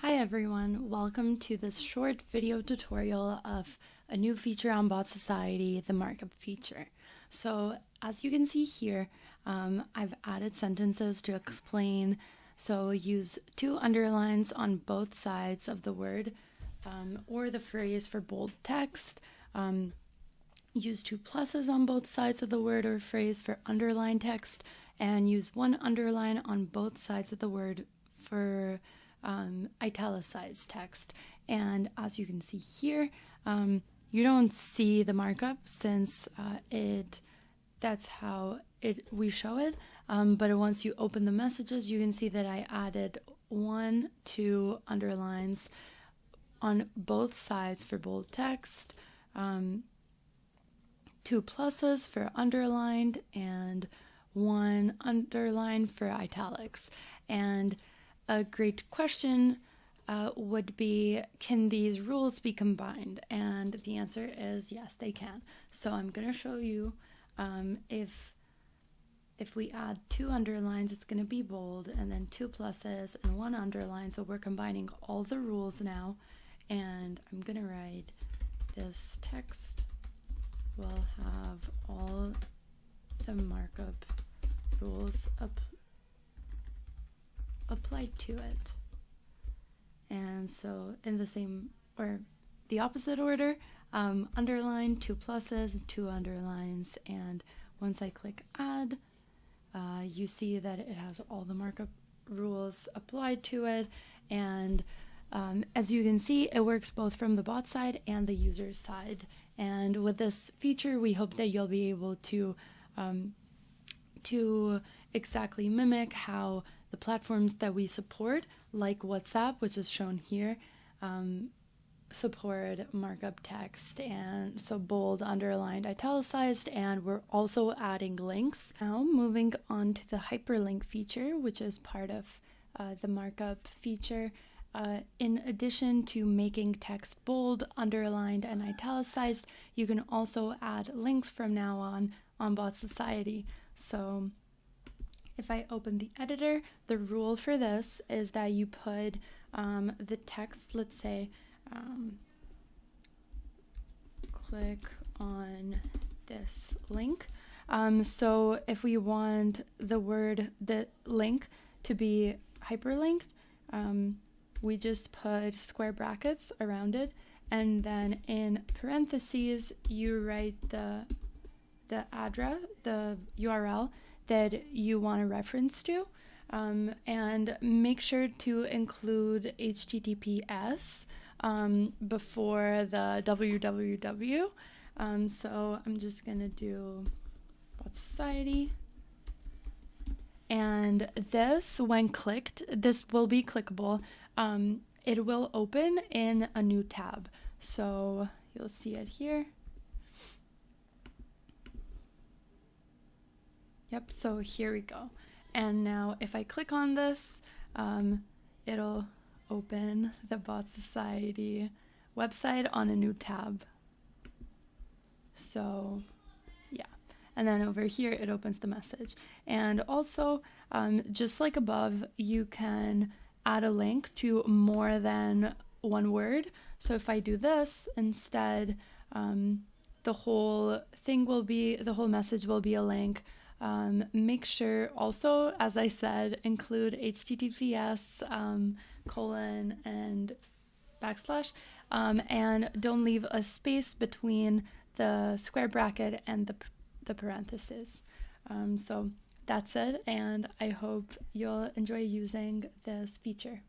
Hi everyone, welcome to this short video tutorial of a new feature on Botsociety, the markup feature. So as you can see here, I've added sentences to explain. So use two underlines on both sides of the word or the phrase for bold text. Use two pluses on both sides of the word or phrase for underlined text, and use one underline on both sides of the word for italicized text. And as you can see here, you don't see the markup since that's how we show it. But once you open the messages, you can see that I added 2 underlines on both sides for bold text, 2 pluses for underlined, and 1 underline for italics. And a great question would be, can these rules be combined? And the answer is yes, they can. So I'm going to show you if we add 2 underlines, it's going to be bold, and then 2 pluses and 1 underline. So we're combining all the rules now. And I'm going to write, this text will have all the markup rules applied to it. And so in the same or the opposite order, underline, 2 pluses, 2 underlines, and once I click add, you see that it has all the markup rules applied to it. And as you can see, it works both from the bot side and the user side. And with this feature, we hope that you'll be able to exactly mimic how the platforms that we support, like WhatsApp, which is shown here, support markup text, and so bold, underlined, italicized, and we're also adding links. Now moving on to the hyperlink feature, which is part of the markup feature. In addition to making text bold, underlined, and italicized, you can also add links from now on Botsociety. So if I open the editor, the rule for this is that you put the text, let's say, click on this link. So if we want the link to be hyperlinked, we just put square brackets around it, and then in parentheses you write the address, the URL that you want to reference to, and make sure to include HTTPS before the www. So I'm just gonna do Botsociety. And this, when clicked, this will be clickable. It will open in a new tab. So you'll see it here. Yep, so here we go. And now if I click on this, it'll open the Botsociety website on a new tab. So yeah. And then over here, it opens the message. And also, just like above, you can add a link to more than one word. So if I do this instead, the whole message will be a link. Make sure also, as I said, include HTTPS, colon, and backslash, and don't leave a space between the square bracket and the parentheses. So that's it, and I hope you'll enjoy using this feature.